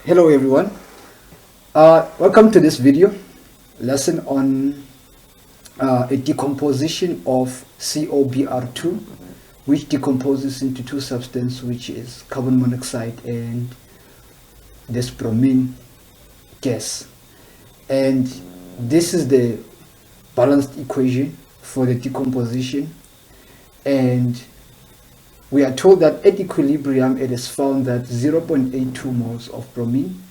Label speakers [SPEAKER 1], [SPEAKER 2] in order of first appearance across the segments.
[SPEAKER 1] Hello everyone, welcome to this video lesson on a decomposition of COBr2, which decomposes into two substances, which is carbon monoxide and this bromine gas. And this is the balanced equation for the decomposition, and we are told that at equilibrium it is found that 0.82 moles of bromine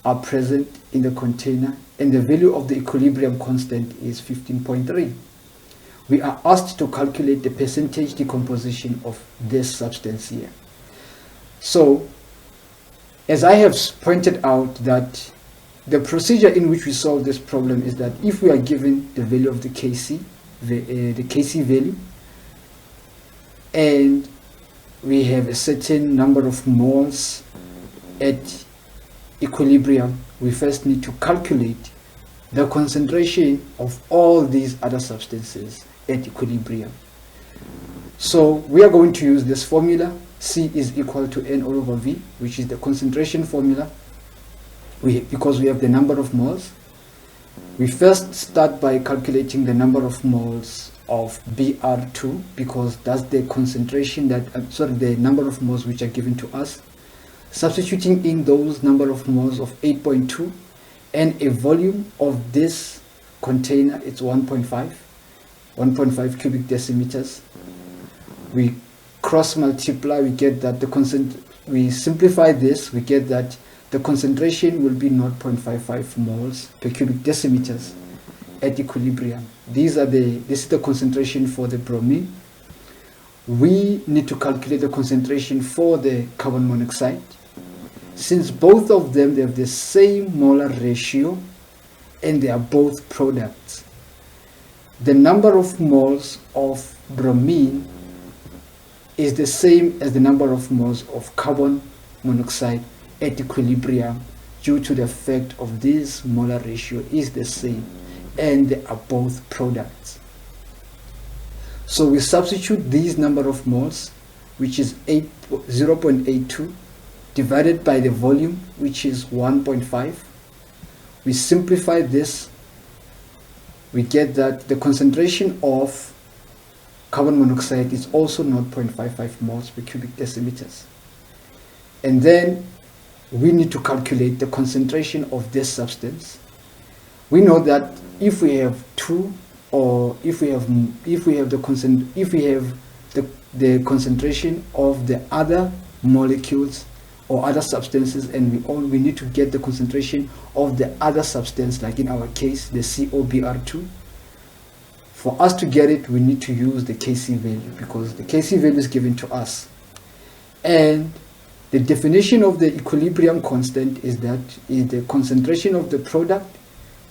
[SPEAKER 1] are present in the container, and the value of the equilibrium constant is 15.3. We are asked to calculate the percentage decomposition of this substance here. So, as I have pointed out, that the procedure in which we solve this problem is that if we are given the value of the Kc value, and we have a certain number of moles at equilibrium, we first need to calculate the concentration of all these other substances at equilibrium. So we are going to use this formula. C is equal to N all over V, which is the concentration formula, because we have the number of moles. We first start by calculating the number of moles of Br2, because that's the concentration that the number of moles which are given to us, substituting in those number of moles of 8.2 and a volume of this container, it's 1.5 cubic decimeters. We cross multiply, we get that we simplify this, we get that the concentration will be 0.55 moles per cubic decimeters at equilibrium. This is the concentration for the bromine. We need to calculate the concentration for the carbon monoxide. Since both of them, they have the same molar ratio and they are both products, the number of moles of bromine is the same as the number of moles of carbon monoxide at equilibrium, due to the fact of this molar ratio is the same and they are both products. So we substitute these number of moles, which is 0.82, divided by the volume, which is 1.5. We simplify this, we get that the concentration of carbon monoxide is also 0.55 moles per cubic decimeters. And then we need to calculate the concentration of this substance. We know that if we have the concentration of the other molecules or other substances, and we need to get the concentration of the other substance, like in our case the COBr2. For us to get it, we need to use the Kc value, because the Kc value is given to us. And the definition of the equilibrium constant is the concentration of the product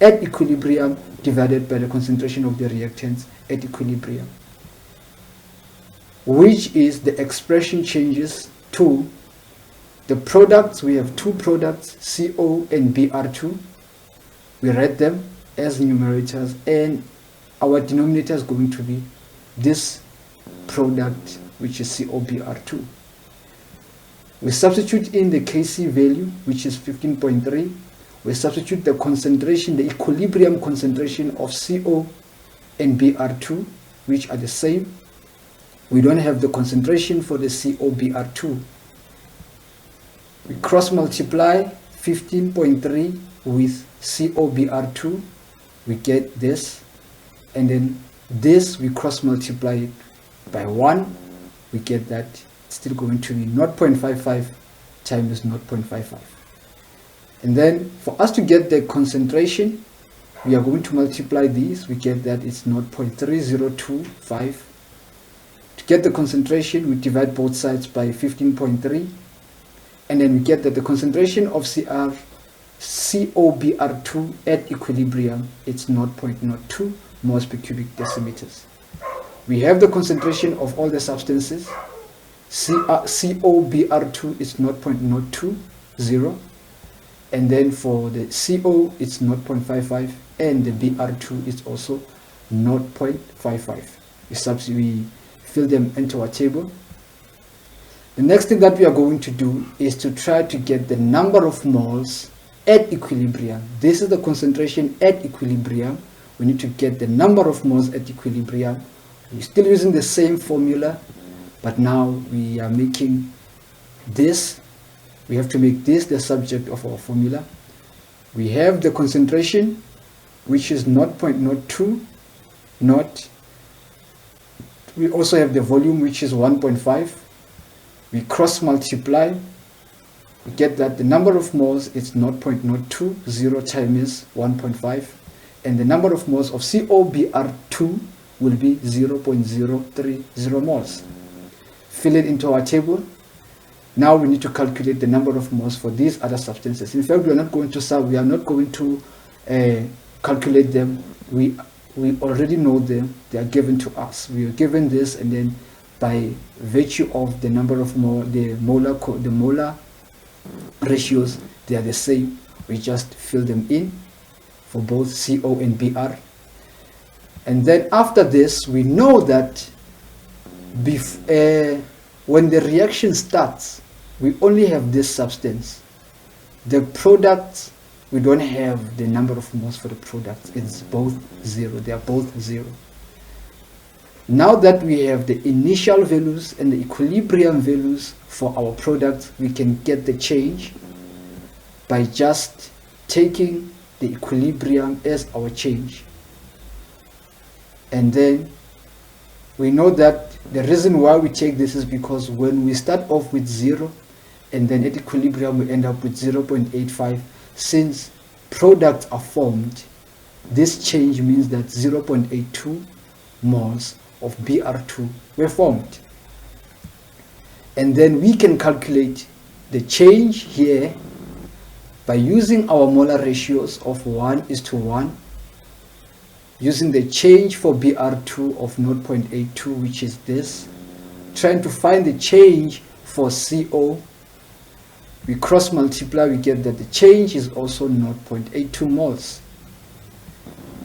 [SPEAKER 1] at equilibrium divided by the concentration of the reactants at equilibrium, which is the expression changes to the products. We have two products, CO and Br2. We write them as numerators, and our denominator is going to be this product, which is COBr2. We substitute in the Kc value, which is 15.3. We substitute the concentration, the equilibrium concentration of CO and Br2, which are the same. We don't have the concentration for the COBr2. We cross multiply 15.3 with COBr2, we get this, and then this we cross multiply it by 1, we get that it's still going to be 0.55 times 0.55. And then for us to get the concentration, we are going to multiply these, we get that it's 0.3025. To get the concentration, we divide both sides by 15.3, and then we get that the concentration of COBr2 at equilibrium, it's 0.02 moles per cubic decimeters. We have the concentration of all the substances. COBr2 is 0.020, and then for the CO it's 0.55, and the Br2 is also 0.55. We fill them into our table. The next thing that we are going to do is to try to get the number of moles at equilibrium. This is the concentration at equilibrium. We need to get the number of moles at equilibrium. We're still using the same formula, but now we are making this. We have to make this the subject of our formula. We have the concentration, which is 0.02 naught. We also have the volume, which is 1.5. We cross multiply. We get that the number of moles is 0.02, 0 times 1.5. And the number of moles of COBr2 will be 0.030 moles. Fill it into our table. Now we need to calculate the number of moles for these other substances. In fact, we are not going to calculate them. We already know them. They are given to us. We are given this, and then by virtue of the number of the molar ratios, they are the same. We just fill them in for both CO and Br. And then after this, we know that when the reaction starts, we only have this substance. The products, we don't have the number of moles for the products. It's both 0. They are both 0. Now that we have the initial values and the equilibrium values for our products, we can get the change by just taking the equilibrium as our change. And then we know that the reason why we take this is because when we start off with 0 and then at equilibrium we end up with 0.85, since products are formed, this change means that 0.82 moles of Br2 were formed. And then we can calculate the change here by using our molar ratios of 1:1, using the change for Br2 of 0.82, which is this, trying to find the change for CO. We cross multiply, we get that the change is also 0.82 moles.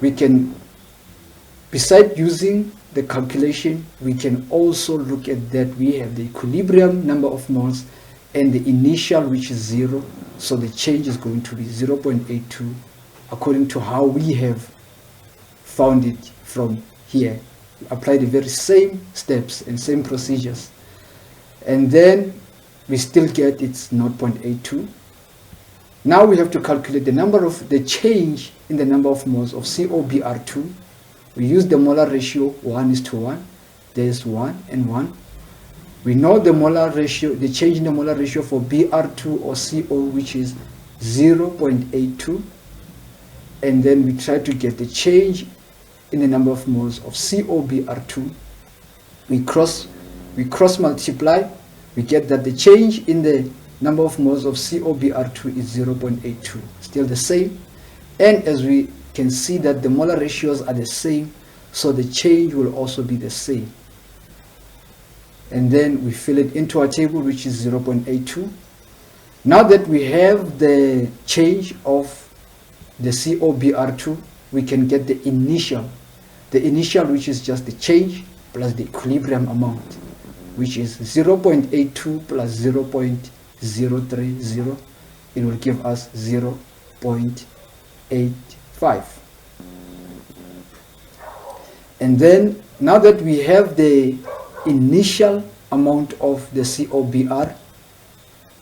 [SPEAKER 1] We can, besides using the calculation, we can also look at that we have the equilibrium number of moles and the initial, which is 0, so the change is going to be 0.82 according to how we have found it from here. We apply the very same steps and same procedures, and then we still get it's 0.82. Now we have to calculate the change in the number of moles of COBr2. We use the molar ratio 1:1. There's 1 and 1. We know the molar ratio, the change in the molar ratio for Br2 or CO, which is 0.82. And then we try to get the change in the number of moles of COBr2. We cross multiply. We get that the change in the number of moles of COBr2 is 0.82, still the same. And as we can see that the molar ratios are the same, so the change will also be the same. And then we fill it into our table, which is 0.82. Now that we have the change of the COBr2, we can get the initial, which is just the change plus the equilibrium amount, which is 0.82 plus 0.030. It will give us 0.85. And then now that we have the initial amount of the COBr,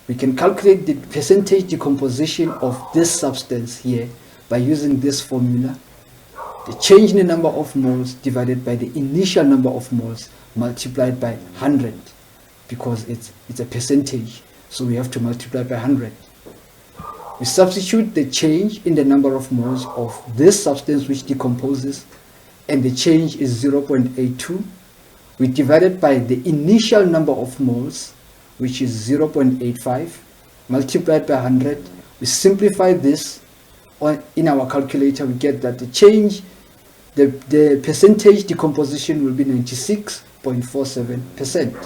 [SPEAKER 1] we can calculate the percentage decomposition of this substance here by using this formula. The change in the number of moles divided by the initial number of moles multiplied by 100, because it's a percentage, so we have to multiply by 100. We substitute the change in the number of moles of this substance which decomposes, and the change is 0.82. We divide it by the initial number of moles, which is 0.85, multiplied by 100. We simplify this in our calculator. We get that the change, the percentage decomposition will be 96.47%.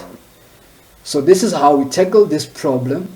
[SPEAKER 1] So this is how we tackle this problem.